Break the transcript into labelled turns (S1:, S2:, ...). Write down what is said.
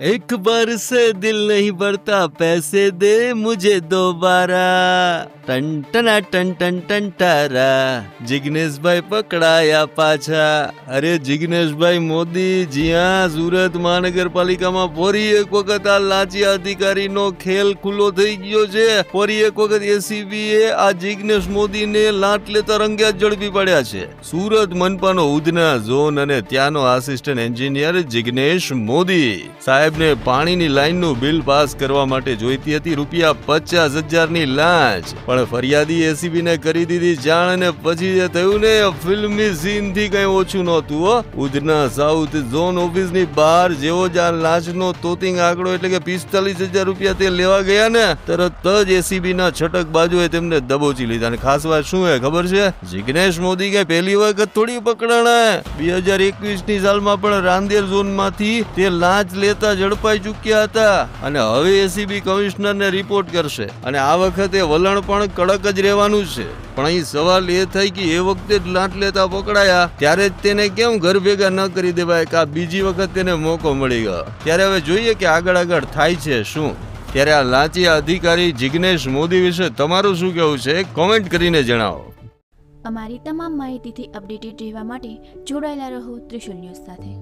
S1: एक बार से दिल नहीं भरता, पैसे दे मुझे दोबारा। टन टना टन टन टन टारा। જિગ્નેશભાઈ પકડાયા પાછા। અરે જિગ્નેશભાઈ મોદી, જ્યાં સુરત મહાનગરપાલિકામાં ફરી એક વખત આ લાંચિયા અધિકારીનો ખેલ ખુલ્લો થઈ ગયો છે। ફરી એક વખત એસીબીએ આ જિગ્નેશ મોદીને લાંચ લેતા રંગ્યા ઝડપી પડ્યા છે। સુરત મનપાનો ઉધના ઝોન અને ત્યાંનો આસિસ્ટન્ટ એન્જિનિયર જિગ્નેશ મોદી સાહેબને પાણીની લાઈનનું બિલ પાસ કરવા માટે જોઈતી હતી ₹50,000ની લાંચ, પણ ફરિયાદી એસીબીને કરી દીધી જાણ અને પછી જે થયું ને ફિલ્મી સીન થી કઈ ઓછું નહોતું હો। ઉધના સાઉથ ઝોન ઓફિસની બહાર જેવો જ આ લાંચનો તોતિંગ આંકડો એટલે કે ₹45,000 તે લેવા ગયા ને તરત જ એસીબીના છટક બાજુએ તેમને દબોચી લીધા। અને ખાસ વાત શું હે ખબર છે? જિગ્નેશ મોદી કે પહેલી વખત થોડી પકડાણા। 2021ની સાલમાં પણ રાંદેર ઝોનમાંથી તે લાંચ લેતા ઝડપાઈ ચૂક્યા હતા અને હવે એસીબી કમિશનરને રિપોર્ટ કરશે અને આ વખતે વલણ પણ કડક જ રહેવાનું છે। પણ અહીં સવાલ એ થાય કે એ વખતે જ લાંચ લેતા પકડાયા ત્યારે જ તેને કેમ ઘર ભેગા ન કરી દેવાય કે આ બીજી વખત તેને મોકો મળી ગયો? ત્યારે હવે જોઈએ કે આગળ થાય છે શું। ત્યારે આ લાંચિયા અધિકારી જિગ્નેશ મોદી વિશે તમારું શું કહેવું છે? કોમેન્ટ કરીને જણાવો।
S2: અમારી તમામ માહિતીથી અપડેટેડ રહેવા માટે જોડાયેલા રહો ત્રિશુલ ન્યૂઝ સાથે।